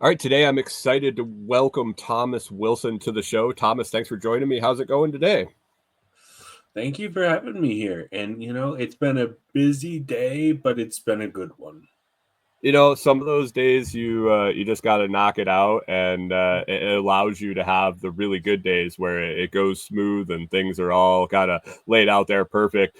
All right, today I'm excited to welcome Thomas Wilson to the show. Thomas, thanks for joining me. How's it going today? Thank you for having me here. And it's been a busy day, but it's been a good one. Some of those days you just got to knock it out, and it allows you to have the really good days where it goes smooth and things are all kind of laid out there perfect.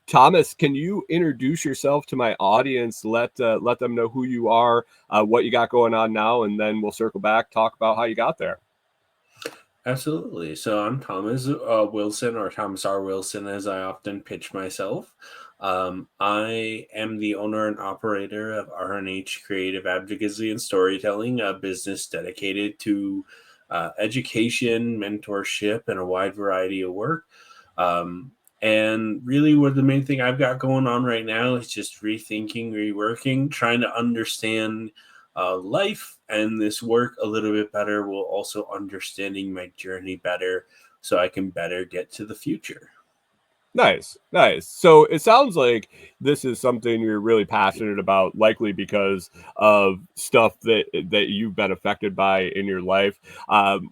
Thomas, can you introduce yourself to my audience? Let them know who you are, what you got going on now, and then we'll circle back, talk about how you got there. Absolutely. So I'm Thomas Wilson, or Thomas R. Wilson, as I often pitch myself. I am the owner and operator of RNH Creative Advocacy and Storytelling, a business dedicated to education, mentorship, and a wide variety of work. Um, and really, what the main thing I've got going on right now is just rethinking, reworking, trying to understand life and this work a little bit better, while also understanding my journey better so I can better get to the future. Nice, nice. So it sounds like this is something you're really passionate about, likely because of stuff that you've been affected by in your life.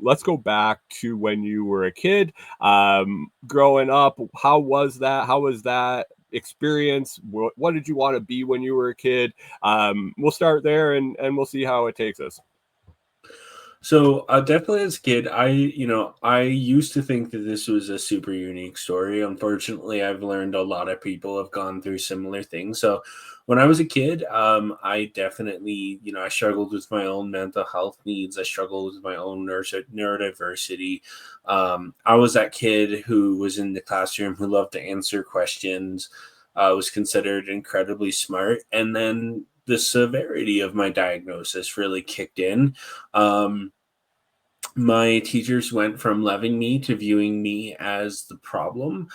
Let's go back to when you were a kid, growing up. How was that? How was that experience? What did you want to be when you were a kid? We'll start there, and we'll see how it takes us. So definitely as a kid, I used to think that this was a super unique story. Unfortunately, I've learned a lot of people have gone through similar things. So when I was a kid, I definitely, I struggled with my own mental health needs. I struggled with my own neurodiversity. I was that kid who was in the classroom who loved to answer questions, was considered incredibly smart, and then the severity of my diagnosis really kicked in. Um, my teachers went from loving me to viewing me as the problem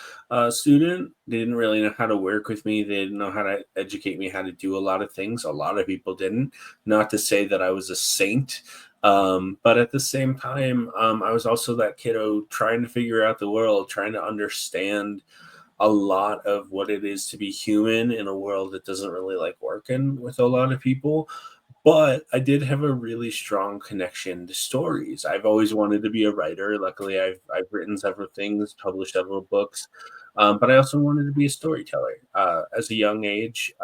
student. They didn't really know how to work with me. They didn't know how to educate me how to do a lot of things. A lot of people didn't. Not to say that I was a saint, but at the same time, I was also that kiddo trying to figure out the world, trying to understand a lot of what it is to be human in a world that doesn't really like working with a lot of people. But I did have a really strong connection to stories. I've always wanted to be a writer. Luckily, I've written several things, published several books, but I also wanted to be a storyteller. As a young age,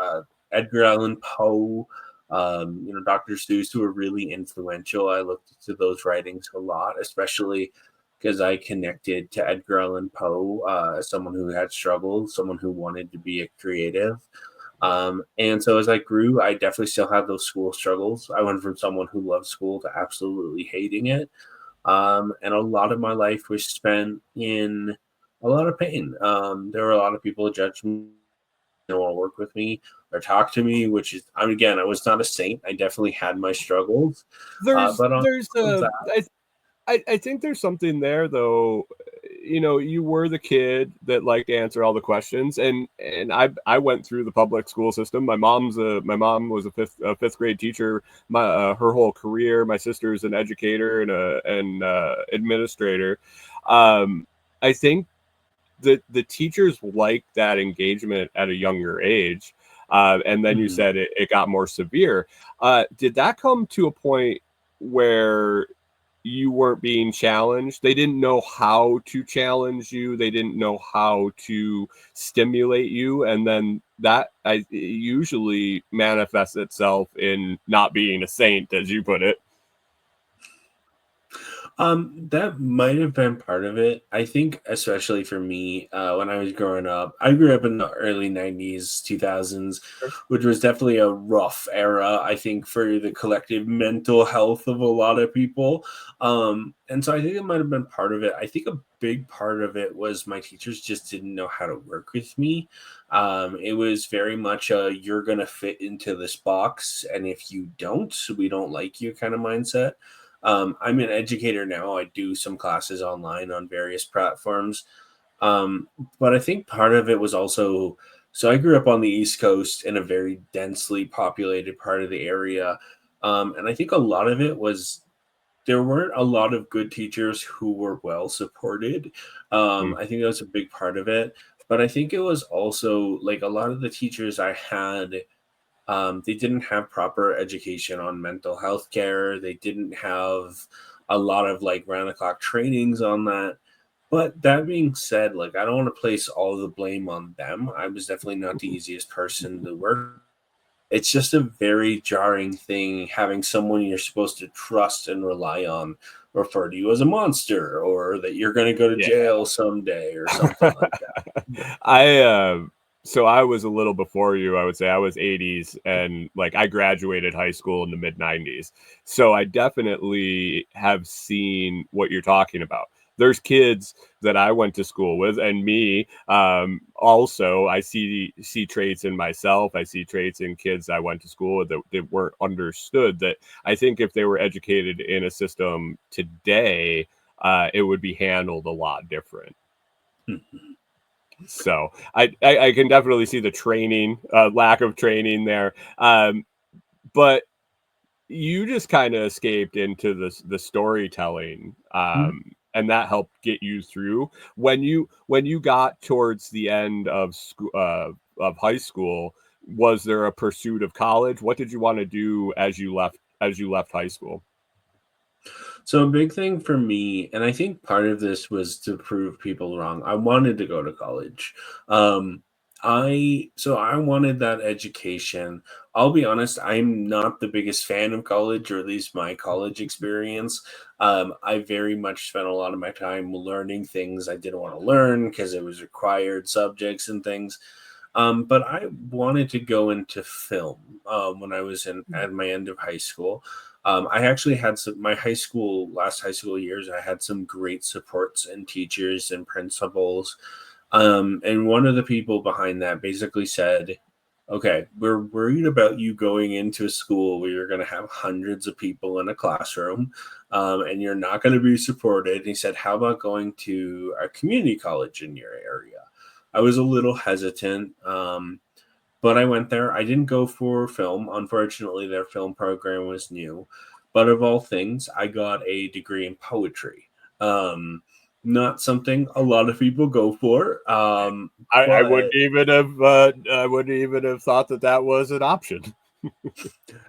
Edgar Allan Poe, Dr. Seuss, who were really influential. I looked to those writings a lot, especially because I connected to Edgar Allan Poe as someone who had struggled, someone who wanted to be a creative. And so as I grew, I definitely still had those school struggles. I went from someone who loved school to absolutely hating it. And a lot of my life was spent in a lot of pain. There were a lot of people who judged me, didn't want to work with me or talk to me, which is, again, I was not a saint. I definitely had my struggles. There's But on there's top of a that, I think there's something there though. You were the kid that liked to answer all the questions, and I went through the public school system. My mom was a fifth grade teacher. Her whole career. My sister's an educator and a administrator. Um, I think that the teachers like that engagement at a younger age. And then you mhm. said it got more severe. Did that come to a point where you weren't being challenged? They didn't know how to challenge you. They didn't know how to stimulate you. And then usually manifests itself in not being a saint, as you put it. That might have been part of it. I think, especially for me, when I was growing up, I grew up in the early 90s, 2000s, which was definitely a rough era, I think, for the collective mental health of a lot of people. And so I think it might have been part of it. I think a big part of it was my teachers just didn't know how to work with me. It was very much a you're going to fit into this box. And if you don't, we don't like you kind of mindset. I'm an educator now. I do some classes online on various platforms. Um, but I think part of it was also so I grew up on the East Coast in a very densely populated part of the area. And I think a lot of it was there weren't a lot of good teachers who were well supported. Mm. I think that was a big part of it. But I think it was also like a lot of the teachers I had They didn't have proper education on mental health care. They didn't have a lot of like round the clock trainings on that. But that being said, like I don't want to place all the blame on them. I was definitely not the easiest person to work. It's just a very jarring thing having someone you're supposed to trust and rely on refer to you as a monster or that you're going to go to Yeah. jail someday or something like that. I so I was a little before you. I would say I was 80s, and like I graduated high school in the mid 90s. So I definitely have seen what you're talking about. There's kids that I went to school with, and me also. I see traits in myself. I see traits in kids I went to school with that weren't understood. That I think if they were educated in a system today, it would be handled a lot different. So I can definitely see the training, lack of training there. But you just kind of escaped into the storytelling, and that helped get you through when you got towards the end of school, of high school. Was there a pursuit of college? What did you want to do as you left high school? So a big thing for me, and I think part of this was to prove people wrong. I wanted to go to college. Um, I wanted that education. I'll be honest, I'm not the biggest fan of college, or at least my college experience. I very much spent a lot of my time learning things I didn't want to learn because it was required subjects and things. But I wanted to go into film when I was in at my end of high school. I actually had my last high school years. I had some great supports and teachers and principals. And one of the people behind that basically said, okay, we're worried about you going into a school where you're going to have hundreds of people in a classroom and you're not going to be supported. And he said, how about going to a community college in your area? I was a little hesitant, but I went there. I didn't go for film. Unfortunately, their film program was new. But of all things, I got a degree in poetry. Not something a lot of people go for, I but wouldn't even have thought that that was an option.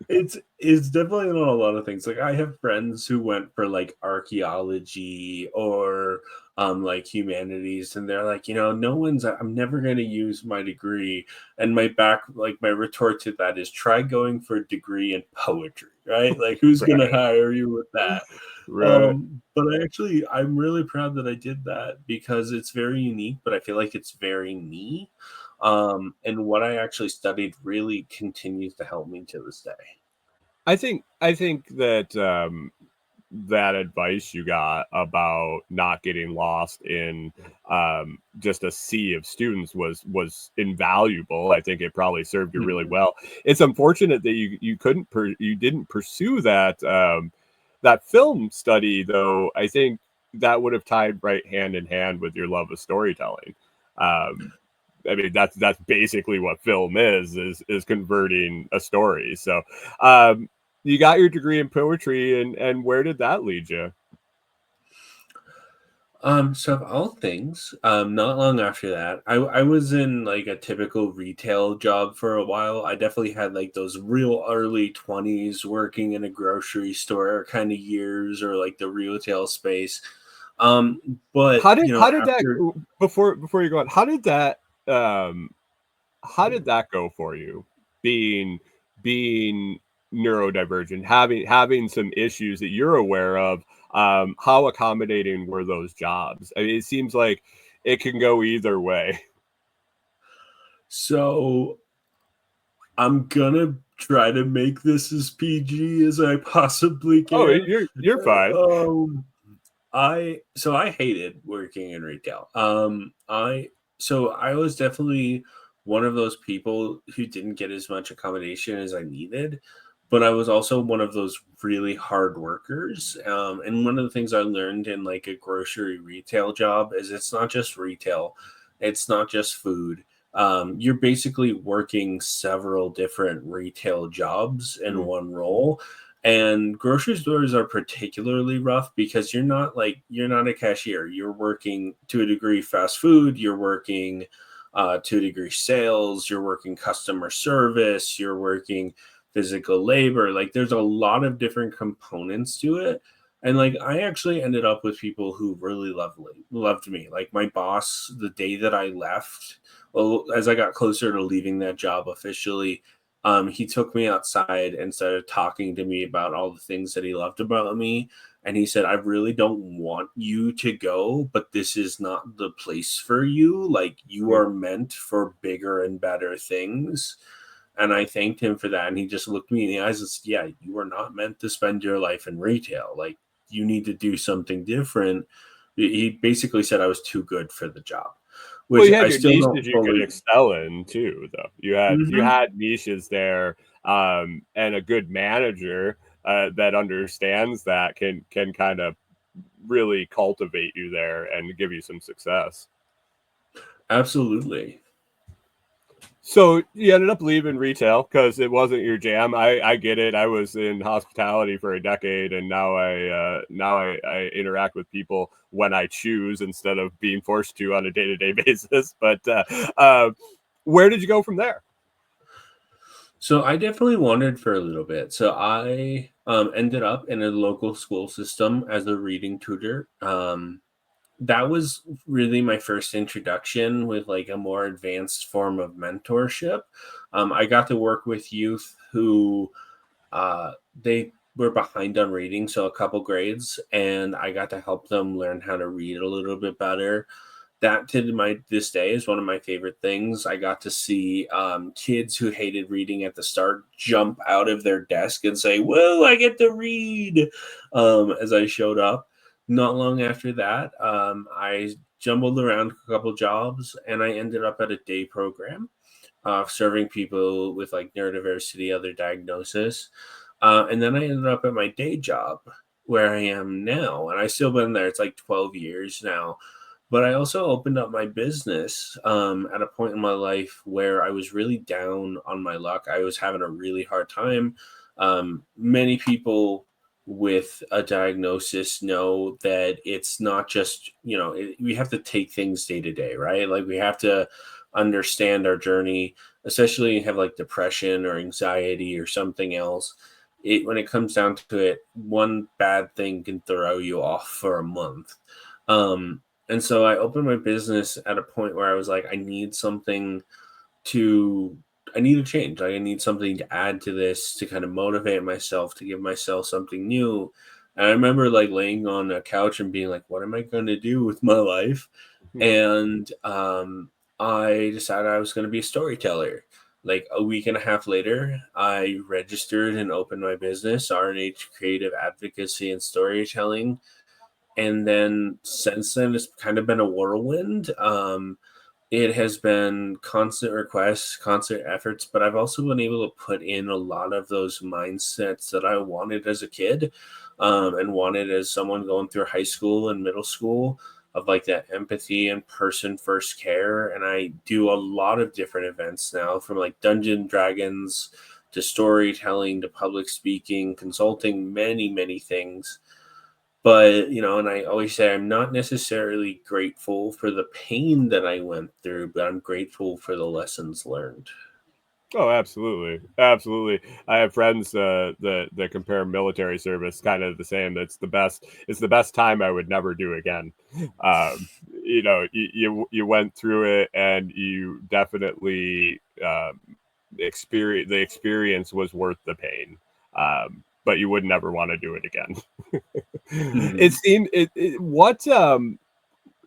it's definitely not a lot of things. Like I have friends who went for like archaeology or like humanities, and they're like, no one's I'm never gonna use my degree. And my retort to that is try going for a degree in poetry, right? Like who's gonna Right. hire you with that? Right. But I'm really proud that I did that because it's very unique, but I feel like it's very me. And what I actually studied really continues to help me to this day. I think that that advice you got about not getting lost in just a sea of students was invaluable. I think it probably served you really Mhm. well. It's unfortunate that you didn't pursue that that film study though. I think that would have tied right hand in hand with your love of storytelling. Um, I mean, that's basically what film is converting a story. So, you got your degree in poetry, and where did that lead you? So of all things, not long after that, I was in like a typical retail job for a while. I definitely had like those real early 20s working in a grocery store kind of years or like the retail space. But How did that after before you go on? Um how did that go for you? Being being neurodivergent, having some issues that you're aware of. How accommodating were those jobs? I mean, it seems like it can go either way. so I'm gonna try to make this as PG as I possibly Oh, can. you're fine. Um, I hated working in retail. I was definitely one of those people who didn't get as much accommodation as I needed, but I was also one of those really hard workers. And one of the things I learned in like a grocery retail job is it's not just retail, it's not just food. You're basically working several different retail jobs in Mm, one role, and grocery stores are particularly rough because you're not a cashier. You're working to a degree fast food. You're working 2-degree sales, you're working customer service, you're working physical labor. Like there's a lot of different components to it. And like I actually ended up with people who really loved me. Like my boss, the day that I left, well, as I got closer to leaving that job officially, he took me outside and started talking to me about all the things that he loved about me. And he said, I really don't want you to go, but this is not the place for you. Like you Mm. are meant for bigger and better things. And I thanked him for that. And he just looked me in the eyes and said, yeah, you are not meant to spend your life in retail. Like you need to do something different. He basically said I was too good for the job, Well, which you had I your still niches don't you could fully. excel in too, though. You Mhm. had niches there, and a good manager that understands that can kind of really cultivate you there and give you some success. Absolutely. So you ended up leaving retail because it wasn't your jam. I get it. I was in hospitality for a decade, and now I interact with people when I choose instead of being forced to on a day to day basis. But where did you go from there? So I definitely wandered for a little bit. So I ended up in a local school system as a reading tutor. That was really my first introduction with like a more advanced form of mentorship. I got to work with youth who they were behind on reading, so a couple grades, and I got to help them learn how to read a little bit better. That to my this day is one of my favorite things. I got to see kids who hated reading at the start jump out of their desk and say, "Whoa, I get to read!" As I showed up. Not long after that, I jumbled around a couple jobs, and I ended up at a day program serving people with like neurodiversity, other diagnosis. And then I ended up at my day job where I am now. And I still been there. It's like 12 years now. But I also opened up my business at a point in my life where I was really down on my luck. I was having a really hard time. Many people with a diagnosis know that it's not just, we have to take things day to day, right? Like we have to understand our journey, especially if you have like depression or anxiety or something else. When it comes down to it, one bad thing can throw you off for a month. And so I opened my business at a point where I was like, to I need a change. Like I need something to add to this to kind of motivate myself, to give myself something new. And I remember like laying on a couch and being like, what am I going to do with my life? And I decided I was going to be a storyteller. Like a week and a half later, I registered and opened my business, R&H Creative Advocacy and Storytelling. And then since then, it's kind of been a whirlwind. It has been constant requests, constant efforts, but I've also been able to put in a lot of those mindsets that I wanted as a kid and wanted as someone going through high school and middle school, of like that empathy and person first care. And I do a lot of different events now, from like Dungeon Dragons to storytelling to public speaking, consulting, many, many things. But, and I always say I'm not necessarily grateful for the pain that I went through, but I'm grateful for the lessons learned. Oh, absolutely, absolutely. I have friends that compare military service kind of the same. That's the best. It's the best time I would never do again. You went through it, and you definitely experience the experience was worth the pain. But you would never want to do it again. It Mhm. seemed it what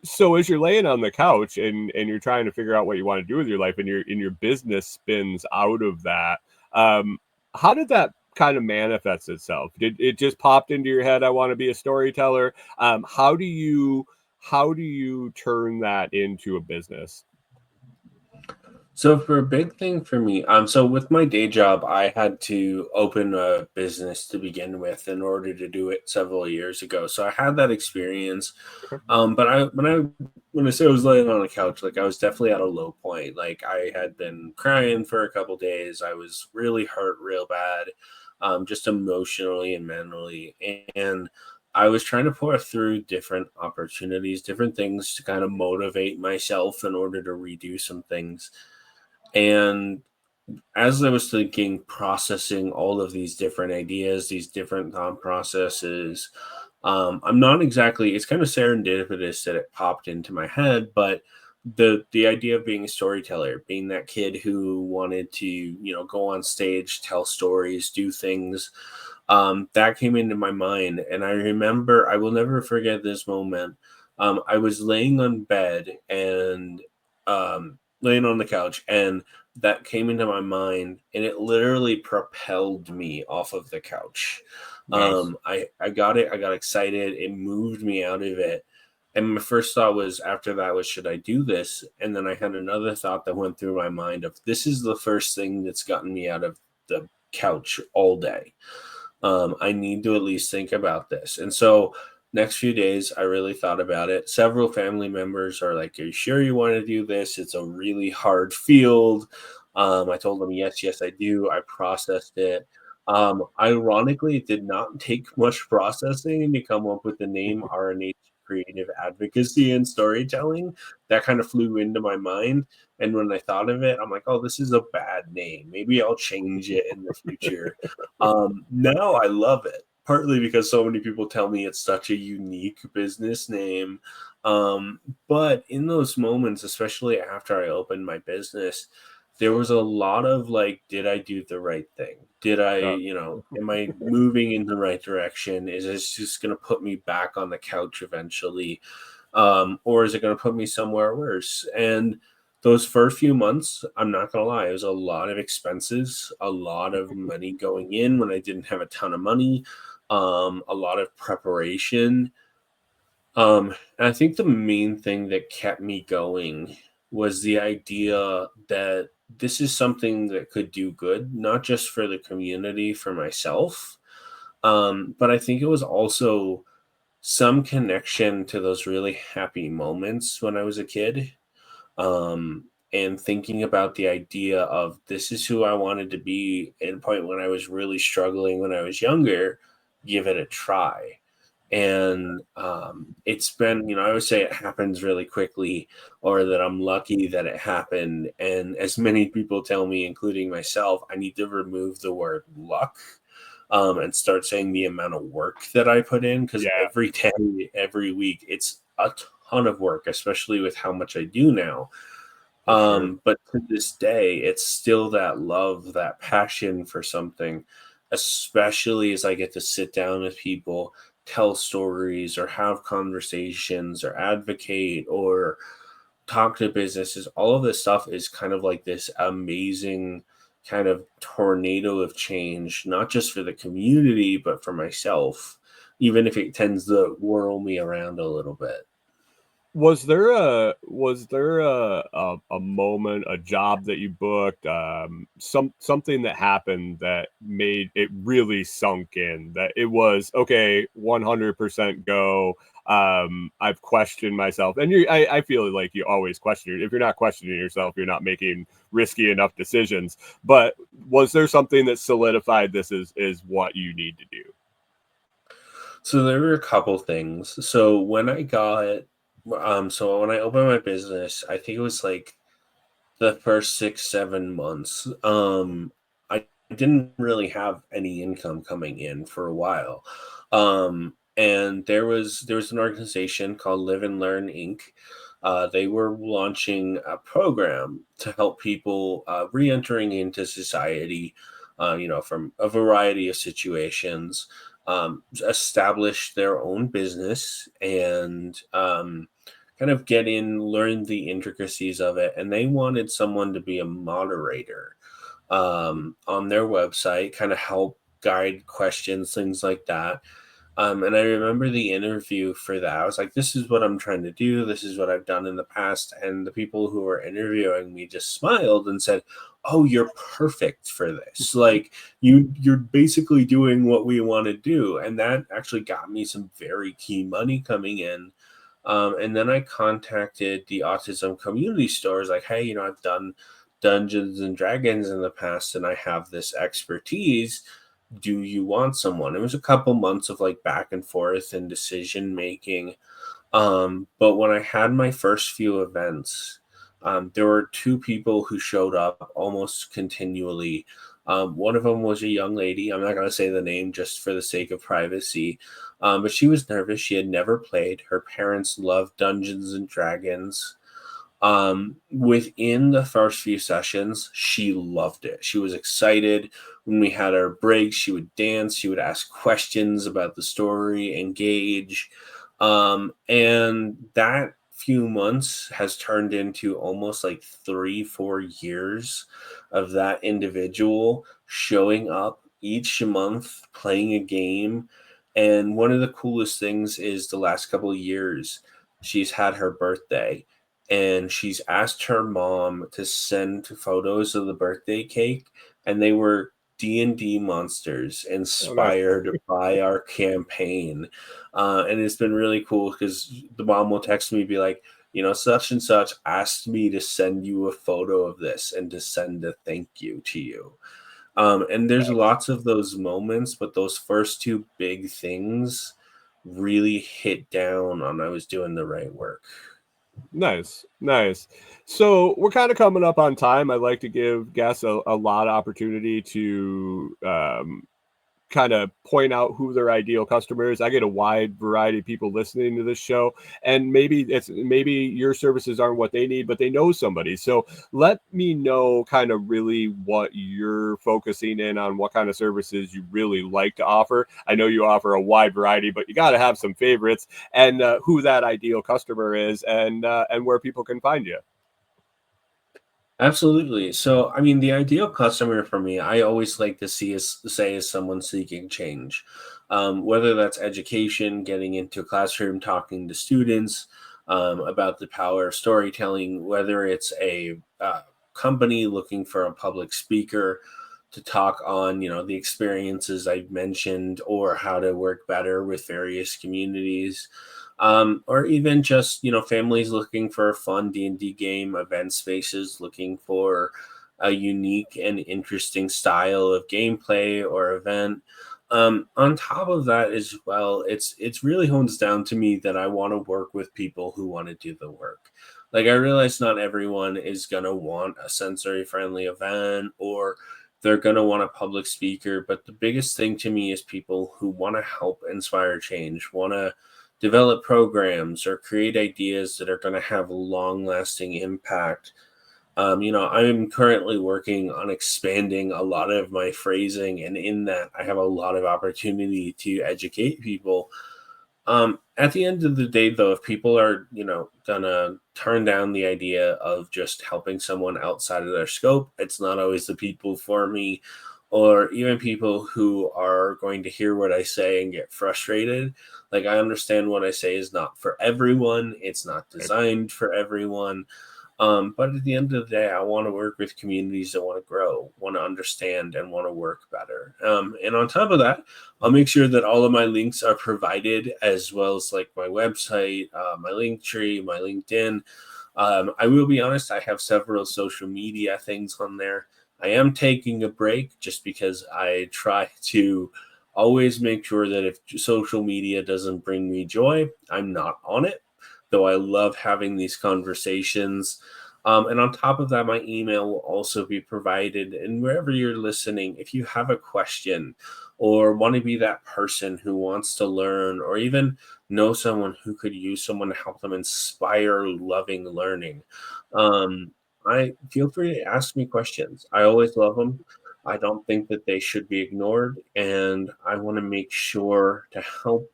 so as you're laying on the couch and you're trying to figure out what you want to do with your life, and your business spins out of that, how did that kind of manifest itself? Did it just popped into your head, I want to be a storyteller? How do you turn that into a business? So for a big thing for me, so with my day job, I had to open a business to begin with in order to do it several years ago. So I had that experience. But when I say I was laying on a couch, like I was definitely at a low point. Like I had been crying for a couple days. I was really hurt real bad, just emotionally and mentally. And I was trying to pour through different opportunities, different things to kind of motivate myself in order to redo some things. And as I was thinking, processing all of these different ideas, these different thought processes, I'm not exactly, it's kind of serendipitous that it popped into my head, but the idea of being a storyteller, being that kid who wanted to, go on stage, tell stories, do things, that came into my mind. And I remember, I will never forget this moment. I was laying on bed and laying on the couch, and that came into my mind, and it literally propelled me off of the couch. Nice. I got it. I got excited. It moved me out of it. And my first thought was after that was, should I do this? And then I had another thought that went through my mind of, this is the first thing that's gotten me out of the couch all day. I need to at least think about this. And so next few days, I really thought about it. Several family members are like, are you sure you want to do this? It's a really hard field. I told them, yes, I do. I processed it. Ironically, it did not take much processing to come up with the name RNA Creative Advocacy and Storytelling. That kind of flew into my mind. And when I thought of it, I'm like, oh, this is a bad name. Maybe I'll change it in the future. Now I love it, partly because so many people tell me it's such a unique business name. But in those moments, especially after I opened my business, there was a lot of like, did I do the right thing? Did I, Yeah. am I moving in the right direction? Is this just going to put me back on the couch eventually? Or is it going to put me somewhere worse? And those first few months, I'm not going to lie, it was a lot of expenses, a lot of money going in when I didn't have a ton of money, a lot of preparation. And I think the main thing that kept me going was the idea that this is something that could do good, not just for the community, for myself. But I think it was also some connection to those really happy moments when I was a kid. And thinking about the idea of, this is who I wanted to be at a point when I was really struggling when I was younger, give it a try. And it's been, I would say it happens really quickly, or that I'm lucky that it happened. And as many people tell me, including myself, I need to remove the word luck, and start saying the amount of work that I put in, because Yeah, every day, every week, it's a ton of work, especially with how much I do now. for sure. But to this day, it's still that love, that passion for something, especially as I get to sit down with people, tell stories, or have conversations, or advocate, or talk to businesses. All of this stuff is kind of like this amazing kind of tornado of change, not just for the community, but for myself, even if it tends to whirl me around a little bit. Was there a moment, a job that you booked, something that happened that made it really sunk in, that it was okay, 100% go? I've questioned myself, and I feel like you always question. If you're not questioning yourself, you're not making risky enough decisions. But was there something that solidified this is what you need to do? So there were a couple things. So when I opened my business, I think it was like the first 6, 7 months. I didn't really have any income coming in for a while. And there was an organization called Live and Learn Inc. They were launching a program to help people re-entering into society, from a variety of situations, establish their own business, and kind of get in, learn the intricacies of it. And they wanted someone to be a moderator on their website, kind of help guide questions, things like that. And I remember the interview for that. I was like, this is what I'm trying to do. This is what I've done in the past. And the people who were interviewing me just smiled and said, oh, you're perfect for this. Like, you're basically doing what we want to do. And that actually got me some very key money coming in. And then I contacted the autism community stores, like, hey, I've done Dungeons and Dragons in the past, and I have this expertise. do you want someone? It was a couple months of like back and forth and decision making. But when I had my first few events, there were two people who showed up almost continually. One of them was a young lady. I'm not going to say the name just for the sake of privacy, but she was nervous. She had never played. Her parents loved Dungeons and Dragons. Within the first few sessions, she loved it. She was excited. When we had our breaks, she would dance, she would ask questions about the story, engage. And that few months has turned into almost like 3, 4 years of that individual showing up each month, playing a game. And one of the coolest things is the last couple of years, she's had her birthday and she's asked her mom to send photos of the birthday cake, and they were D&D monsters Oh, nice. inspired by our campaign. And it's been really cool because the mom will text me, be like, such and such asked me to send you a photo of this and to send a thank you to you. And there's lots of those moments, but those first two big things really hit down on I was doing the right work. Nice, nice. So we're kind of coming up on time. I like to give guests a lot of opportunity to kind of point out who their ideal customer is. I get a wide variety of people listening to this show, and maybe your services aren't what they need, but they know somebody. So let me know kind of really what you're focusing in on, what kind of services you really like to offer. I know you offer a wide variety, but you got to have some favorites, and who that ideal customer is, and where people can find you. Absolutely. So, I mean, the ideal customer for me, I always like to say is someone seeking change. Whether that's education, getting into a classroom, talking to students about the power of storytelling, whether it's a company looking for a public speaker to talk on, the experiences I've mentioned or how to work better with various communities, or even just families looking for a fun D&D game, event spaces looking for a unique and interesting style of gameplay or event. On top of that as well, it's really hones down to me that I want to work with people who want to do the work. Like, I realize not everyone is gonna want a sensory friendly event, or they're going to want a public speaker, but the biggest thing to me is people who want to help inspire change, want to develop programs or create ideas that are going to have a long lasting impact. I'm currently working on expanding a lot of my phrasing, and in that, I have a lot of opportunity to educate people. At the end of the day, though, if people are, gonna turn down the idea of just helping someone outside of their scope, it's not always the people for me, or even people who are going to hear what I say and get frustrated. Like, I understand what I say is not for everyone, it's not designed for everyone. But at the end of the day, I want to work with communities that want to grow, want to understand, and want to work better. And on top of that, I'll make sure that all of my links are provided, as well as like my website, my link tree, my LinkedIn. I will be honest, I have several social media things on there. I am taking a break just because I try to always make sure that if social media doesn't bring me joy, I'm not on it, though I love having these conversations. And on top of that, my email will also be provided. And wherever you're listening, if you have a question or want to be that person who wants to learn, or even know someone who could use someone to help them inspire loving learning, um, I feel free to ask me questions. I always love them. I don't think that they should be ignored, and I want to make sure to help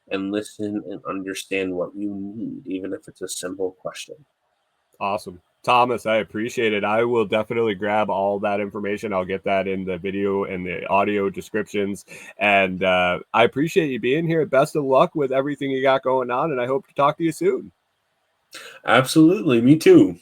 and listen and understand what you need, even if it's a simple question. Awesome. Thomas, I appreciate it. I will definitely grab all that information. I'll get that in the video and the audio descriptions. And I appreciate you being here. Best of luck with everything you got going on. And I hope to talk to you soon. Absolutely. Me too.